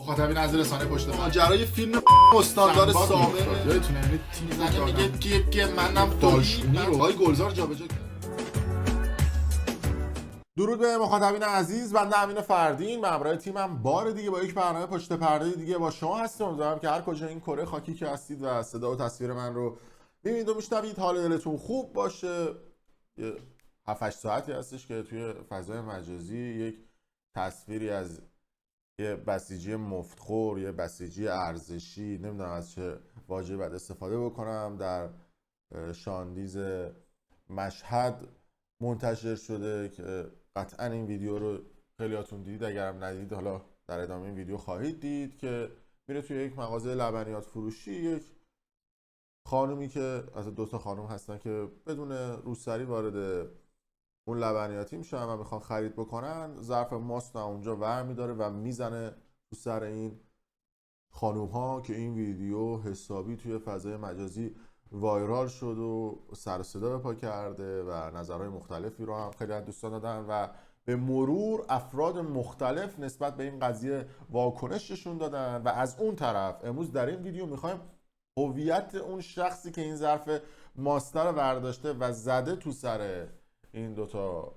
مخاطبین از رسانه پشت ماجرای فیلم استاندار سابق یادتونه یعنی تیم زنه میگه که منم داشمی رو های گلزار جابجا کرد. درود به مخاطبین عزیز، بنده امین فردین به همراه تیمم بار دیگه با یک برنامه پشت پرده دیگه با شما هستم. امیدوارم که هر کجا این کره خاکی که هستید و صدا و تصویر من رو میبینید و میشنوید حال دلتون خوب باشه. 7-8 ساعتی هستش که توی فضای مجازی یک تصویری از یه بسیجی مفتخور، یه بسیجی ارزشی، نمیدونم از چه واژه‌ای بعد استفاده بکنم، در شاندیز مشهد منتشر شده که قطعا این ویدیو رو خیلیاتون دیدید. اگرم ندیدید حالا در ادامه این ویدیو خواهید دید که میره توی یک مغازه لبنیات فروشی، یک خانومی که از دو تا خانم هستن که بدون روسری وارد اون لبنیاتی میشن و میخوان خرید بکنن، ظرف ماست اونجا ور میداره و میزنه تو سر این خانوم ها که این ویدیو حسابی توی فضای مجازی وایرال شد و سر و صدا به پا کرده و نظرهای مختلفی رو هم خیلی از دوستان دادن و به مرور افراد مختلف نسبت به این قضیه واکنششون دادن. و از اون طرف امروز در این ویدیو میخوایم هویت اون شخصی که این ظرف ماستر رو برداشته و زده تو سر این دوتا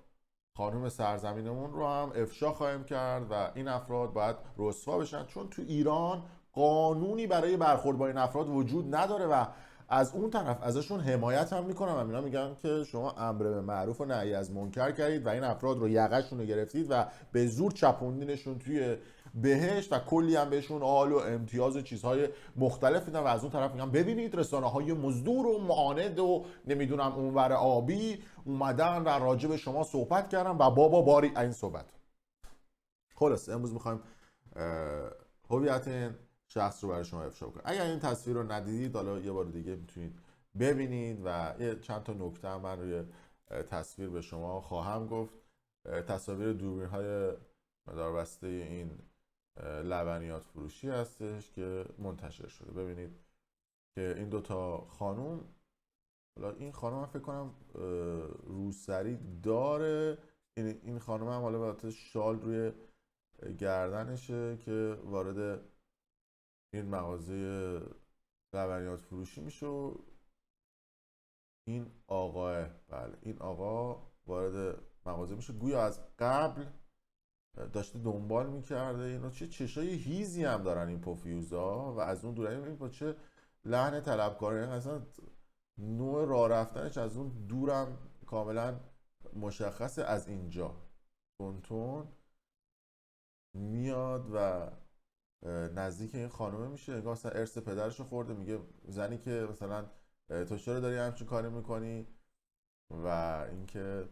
خانم سرزمینمون رو هم افشا خواهیم کرد و این افراد باید رسوا بشن، چون تو ایران قانونی برای برخورد با این افراد وجود نداره و از اون طرف ازشون حمایت هم میکنم و اینا میگن که شما امر به معروف و نهی از منکر کردید و این افراد رو یقهشون رو گرفتید و به زور چپوندینشون توی بهشت و کلی هم بهشون آل و امتیاز و چیزهای مختلف میدن و از اون طرف میگن ببینید رسانه های مزدور و معاند و نمیدونم اونور آبی اومدن و راجع به شما صحبت کردن و بابا باری این صحبت. خلاص امروز میخوایم هویت این شخص رو برای شما افشا کنیم. اگر این تصویر رو ندیدید حالا یه بار دیگه میتونید ببینید و یه چند تا نکته هم من روی تصویر به شما خواهم گفت. تصاویر دوربین های مداربسته این لبنیات فروشی هستش که منتشر شده. ببینید که این دوتا خانوم، حالا این خانوم هم فکر کنم روسری داره، این خانوم هم حالا به شال روی گردنشه که وارد این مغازه لبنیات فروشی میشه و این آقاه، بله این آقا وارد مغازه میشه، گویا از قبل داشته دنبال میکرده. اینا چه چشای هیزی هم دارن این پوفیوزا و از اون دوره میبینید با چه لحن طلبکارانه، اصلا نوع راه رفتنش از اون دورم کاملا مشخصه. از اینجا تون میاد و نزدیک این خانومه میشه، انگار مثلا ارث پدرشو خورده. میگه زنی که مثلا تو چرا داری همچین کاری میکنی و اینکه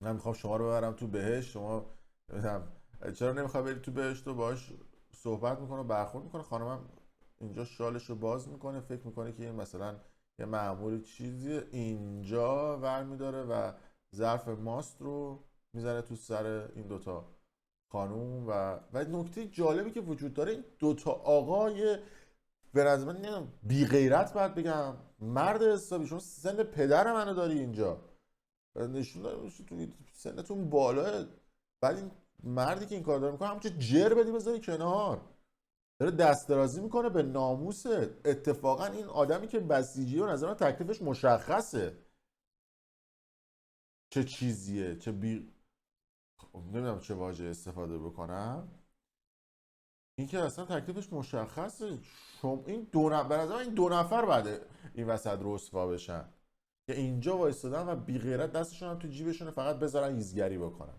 من میخوام شما رو ببرم تو بهشت، شما چرا نمیخوای بری تو بهشت. و باهاش صحبت میکنه و برخورد میکنه. خانمم اینجا شالش رو باز میکنه، فکر میکنه که این مثلا یه معمول چیزیه، اینجا ور میداره و ظرف ماست رو میزنه تو سر این دوتا خانوم. و نکته جالبی که وجود داره، این دوتا آقای به نظر من نمیدونم بی غیرت باید بگم، مرد حسابی، شما سن پدر منو داری اینجا، نشون داره سنتون بالاه. بعد این مردی که این کار داره میکنه همونجا جر بدی بذاری کنار، داره دست درازی میکنه به ناموست. اتفاقا این آدمی که بسیجیه و نظر من تکلیفش مشخصه چه چیزیه، چه نمیدونم چه واژه استفاده بکنم، این که اصلا تکلیفش مشخصه. این به نظر من این دو نفر بعد این وسط رسوا بشن که اینجا وایستادن و بی غیرت دستشون هم تو جیبشونه فقط بذارن هیزگری بکنن.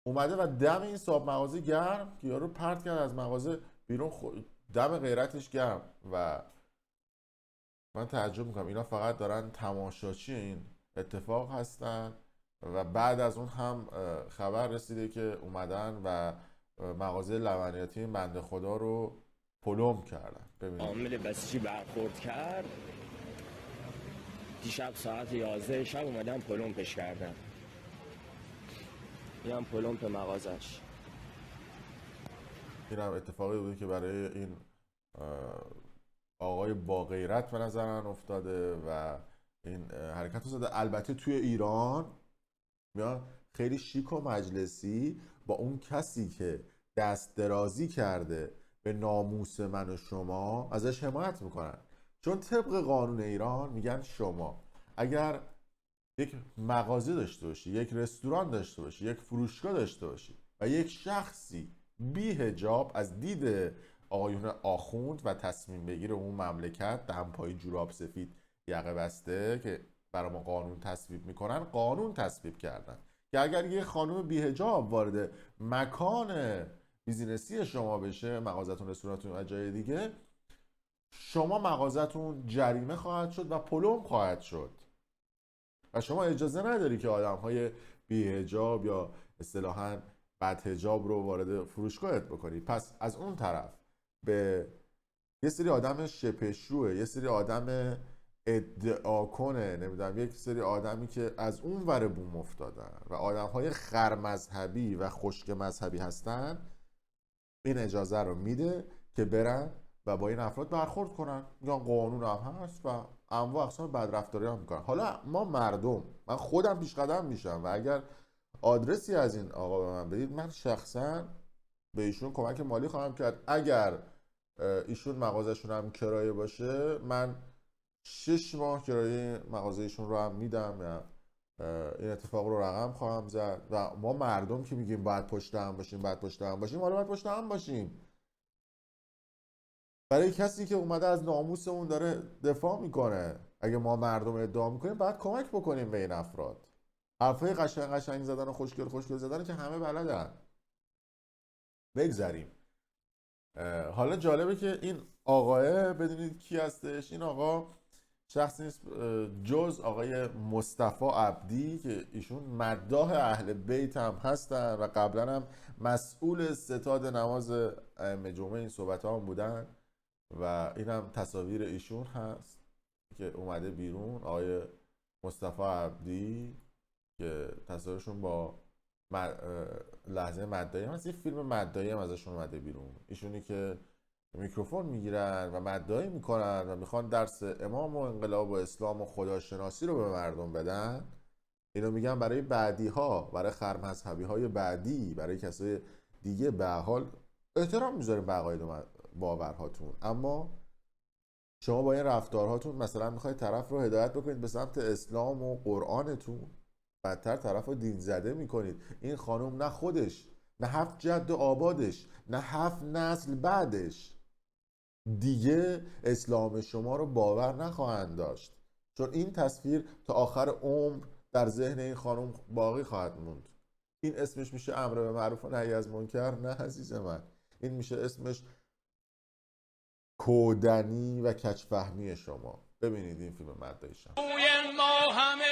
اومده و دم این صاحب مغازه گرم که یارو پرت کرد از مغازه بیرون، دم غیرتش گرم. و من تعجب میکنم اینا فقط دارن تماشاچی این اتفاق هستن و بعد از اون هم خبر رسیده که اومدن و مغازه لبنیاتی این بنده خدا رو پلم کردن. ببینید عامل بسیجی برخورد کرد دیشب ساعت 11 شب اومدن پلمپش کردن. میام پلمپ مغازش. این هم اتفاقی بوده که برای این آقای با غیرت به نظر من افتاده و این حرکت رو زده. البته توی ایران میان خیلی شیک و مجلسی با اون کسی که دست درازی کرده به ناموس من و شما ازش حمایت میکنن. چون طبق قانون ایران میگن شما اگر یک مغازه داشته باشی، یک رستوران داشته باشی، یک فروشگاه داشته باشی و یک شخصی بی حجاب از دید آقایون آخوند و تصمیم بگیر اون مملکت دمپایی جوراب سفید یقه بسته که برای ما قانون تصویب میکنن، قانون تصویب کردن که اگر یه خانم بی حجاب وارد مکان بیزینسی شما بشه، مغازتون، رستورانتون و جای دیگه، شما مغازتون جریمه خواهد شد و پلم خواهد شد و شما اجازه نداری که آدم‌های بی‌حجاب یا اصطلاحاً بدحجاب رو وارد فروشگاهت بکنی. پس از اون طرف به یه سری آدم شپشروه، یه سری آدم ادعا کنه، نمیدونم یک سری آدمی که از اون ور بوم افتادن و آدم‌های خرمذهبی و خشک مذهبی هستن، این اجازه رو میده که برن و با این افراد برخورد کنن. میگن قانون هم هست و انواع اقسام بدرفتاری هم میکنن. حالا ما مردم، من خودم پیش قدم میشم و اگر آدرسی از این آقا به من بدید، من شخصا به ایشون کمک مالی خواهم کرد. اگر ایشون مغازهشون هم کرایه باشه، من 6 ماه کرایه مغازه ایشون رو هم میدم یا این اتفاق رو رقم خواهم زد. و ما مردم که میگیم باید پشت هم باشیم، باید پشت هم باشیم، حالا باید پشت هم باشیم. برای کسی که اومده از ناموس اون داره دفاع میکنه، اگه ما مردم ادعا میکنیم باید کمک بکنیم به این افراد. حرفای قشنگ قشنگ زدن و خوشگل زدن که همه بلدن. بگذریم. حالا جالبه که این آقاه بدونید کی هستش. این آقا شخصی نیست جز آقای مصطفی عبدی که ایشون مداح اهل بیت هم هستن و قبلا هم مسئول ستاد نماز ائمه جمعه این صحبت ها هم بودن و این هم تصاویر ایشون هست که اومده بیرون. آقای مصطفی عبدی که تصاویرشون با لحظه مداحی هم هست. یه فیلم مداحی هم ازشون اومده بیرون. ایشونی که میکروفون میگیرن و مداحی میکنن و میخوان درس امام و انقلاب و اسلام و خداشناسی رو به مردم بدن. اینو میگن برای بعدی ها، برای خرمذهبی های بعدی، برای کسای دیگه. به حال احترام میذاریم به عقاید و باورهاتون، اما شما با این رفتارهاتون مثلا میخواید طرف رو هدایت بکنید به سمت اسلام و قرآنتون، بدتر طرف رو دین زده میکنید. این خانم نه خودش، نه 7 جد آبادش، نه 7 نسل بعدش دیگه اسلام شما رو باور نخواهند داشت، چون این تصویر تا آخر عمر در ذهن این خانم باقی خواهد موند. این اسمش میشه امر به معروف و نهی از منکر؟ نه عزیز من، این میشه اسمش کودنی و کج‌فهمی شما. ببینید این فیلم مداحیشم. ما همه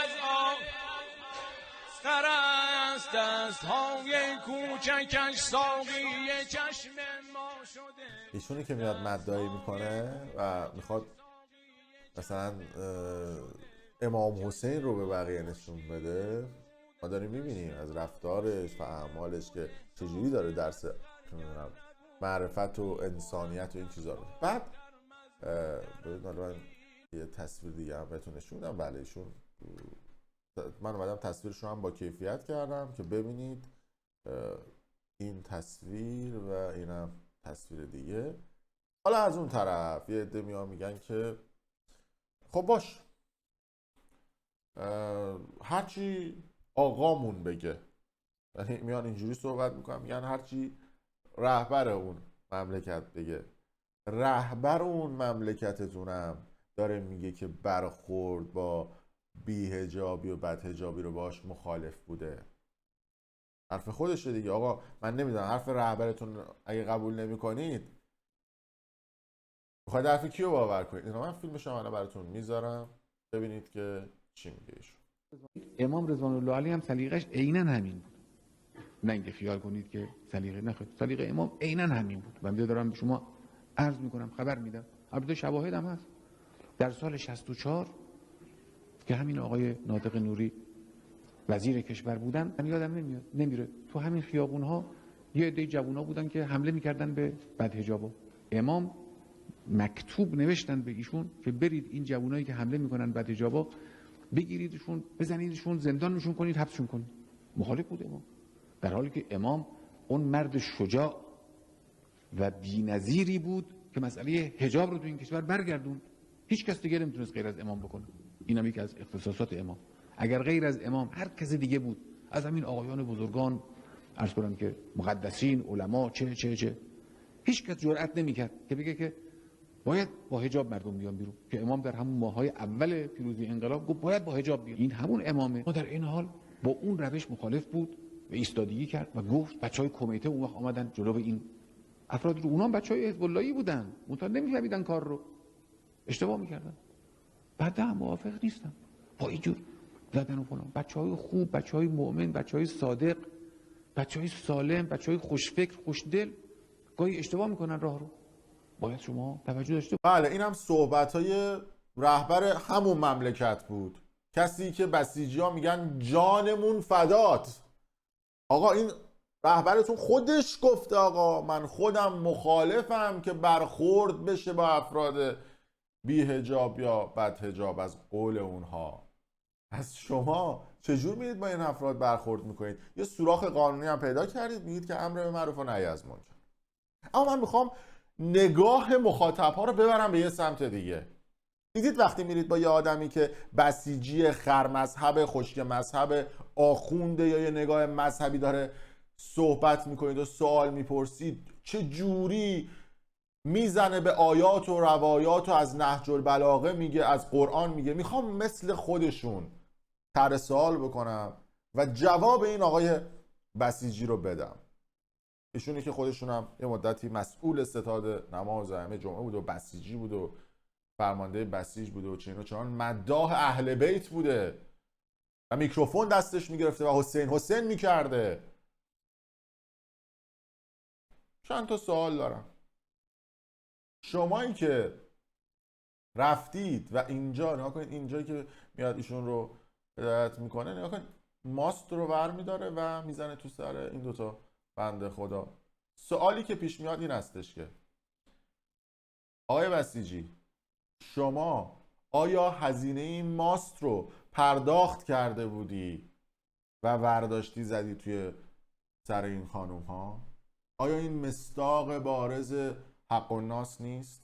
از آب سر است، دست‌های کوچکش ساقی چشم ما شده. ایشونی که میاد مداحی میکنه و میخواد مثلا امام حسین رو به بقیه نشون بده، ما داریم میبینیم از رفتارش و اعمالش که چجوری داره درس معرفت و انسانیت و این چیزا رو. بعد ببینید من یه تصویر دیگه هم بهتون نشون بدم. بله ایشون، من اومدم تصویرشو هم با کیفیت کردم که ببینید این تصویر و اینم تصویر دیگه. حالا از اون طرف یه عده میان میگن که خب باش، هرچی آقامون بگه، یعنی میان اینجوری صحبت میکنن، میگن هرچی رهبر اون مملکت بگه. رهبر اون مملکتتونم داره میگه که برخورد با بی‌حجابی و بدحجابی رو باش مخالف بوده. حرف خودشه دیگه. آقا من نمیدونم حرف رهبرتون اگه قبول نمیکنید میخواید حرف کیو باور کنید؟ اینا من فیلمش رو براتون میذارم ببینید که چی میگه ایشون. امام رضوان الله علیه هم سلیقش عیناً همین بود. نه اینکه خیال کنید که سلیقه نخواهد. سلیقه امام عیناً همین بود. بنده دارم به شما عرض میکنم، خبر میدم. البته شواهد هم هست. در سال 64 که همین آقای ناطق نوری وزیر کشور بودن، من یادم نمیره تو همین خیابون ها یه عده جوونا بودن که حمله میکردن به بدحجابا. امام مکتوب نوشتن به ایشون که برید این جوونایی که حمله میکنن بدحجابا بگیریدشون، بزنیدشون، زندانشون کنید، حبسشون کنید. مخالف بود امام، در حالی که امام اون مرد شجاع و بی‌نظیری بود که مسئله حجاب رو تو این کشور برگردون. هیچ کس دیگه نمیتونست غیر از امام بکنه. اینم یکی از اختصاصات امام. اگر غیر از امام هر کس دیگه بود، از همین آقایان بزرگان عرض کنم که مقدسین، علما، چه هیچ کس جرئت نمیکرد که بگه که باید با حجاب مردم بیان بیرون، که امام در همون ماهای اول پیروزی انقلاب گفت باید با حجاب بیان. این همون امامه. ما در این حال با اون روش مخالف بود و ایستادگی کرد و گفت بچهای کمیته اون وقت آمدن جلو این افراد رو، اونها بچهای حزب اللهی بودن، اونها نمی‌فهمیدن کار رو، اشتباه می‌کردن. بعد هم موافق نیستم با اینجور زدن و فلان. بچهای خوب، بچهای مؤمن، بچهای صادق، بچهای سالم، بچهای خوشفکر، خوشدل گاهی اشتباه میکنن راه رو. باید شما توجه داشته. بله، این هم صحبت‌های رهبر همون مملکت بود، کسی که بسیجی‌ها میگن جانمون فدات. آقا این رهبرتون خودش گفته آقا من خودم مخالفم که برخورد بشه با افراد بی حجاب یا بد حجاب از قول اونها. از شما چجور میرید با این افراد برخورد میکنید؟ یه سوراخ قانونی هم پیدا کردید، میگید که امر به معروف و نهی از منکر. اما من میخوام نگاه مخاطبها رو ببرم به یه سمت دیگه. دیدید وقتی میرید با یه آدمی که بسیجی خرمذهب، خشک مذهب، آخونده یا یه نگاه مذهبی داره صحبت میکنید و سوال میپرسید، چه جوری میزنه به آیات و روایات و از نهج البلاغه میگه، از قرآن میگه. میخوام مثل خودشون طرح سوال بکنم و جواب این آقای بسیجی رو بدم. ایشونی که خودشون هم یه مدتی مسئول ستاد نماز ائمه جمعه بود و بسیجی بود و فرمانده بسیج بوده و چنین و چنان، مداح اهل بیت بوده و میکروفون دستش میگرفته و حسین میکرده. چند تا سوال دارم. شمایی که رفتید و اینجا نگاه کنید، اینجایی که میاد ایشون رو هدایت میکنه، نگاه کنید ماست رو ور میداره و میزنه تو سر این دوتا بنده خدا. سوالی که پیش میاد این هستش که آقای بسیجی، شما آیا هزینه این ماست رو پرداخت کرده بودی و ورداشتی زدی توی سر این خانوم ها؟ آیا این مصداق بارز حق الناس نیست؟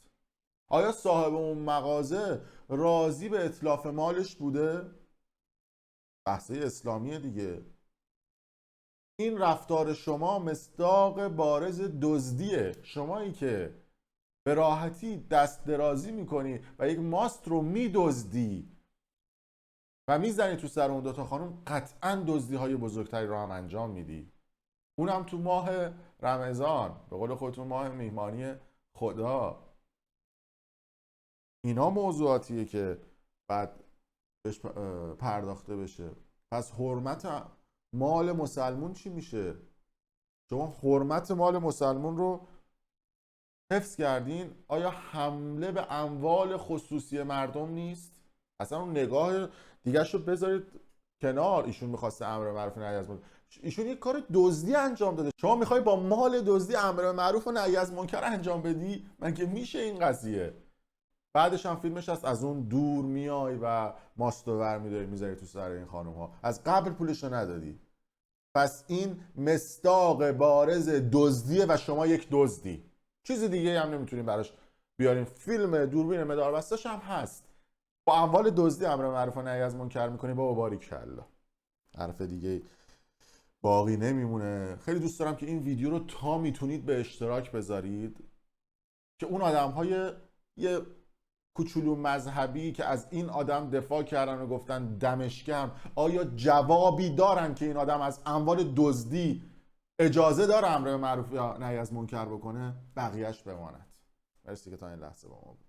آیا صاحب اون مغازه راضی به اتلاف مالش بوده؟ بحثه اسلامیه دیگه. این رفتار شما مصداق بارز دزدیه. شمایی که به راحتی دست درازی میکنی و یک ماست رو میدزدی و میزنی تو سر اون دوتا خانم، قطعا دزدی های بزرگتری رو هم انجام میدی، اونم تو ماه رمضان، به قول خودتون ماه میهمانی خدا. اینا موضوعاتیه که بعد بهش پرداخته بشه. پس حرمت مال مسلمون چی میشه؟ شما حرمت مال مسلمون رو حفظ کردین. آیا حمله به اموال خصوصی مردم نیست؟ اصلا اون نگاه دیگه شو بذارید کنار. ایشون میخواسته امر معروف و نهی از منکر، ایشون یک کار دزدی انجام داده. شما میخوای با مال دزدی امر معروف و نهی از منکر انجام بدی؟ مگه میشه این قضیه؟ بعدش هم فیلمش هست، از اون دور میای و ماستو ور میداری میذاری تو سر این خانم ها، از قبل پولش رو ندادی. پس این مصداق بارز دزدیه و شما یک دزدی. چیز دیگه هم نمیتونیم براش بیاریم. فیلم دوربین مدار بستش هم هست، با اموال دزدی امر معروف و نهی از منکر میکنی. بابا باریکلا، حرف دیگه باقی نمیمونه. خیلی دوست دارم که این ویدیو رو تا میتونید به اشتراک بذارید که اون آدم‌های یه کوچولو مذهبی که از این آدم دفاع کردن و گفتن دمش گرم، آیا جوابی دارن که این آدم از اموال دزدی اجازه داره امر به معروف یا نهی از منکر بکنه؟ بقیه‌اش بماند. مرسی که تا این لحظه با ما بودید.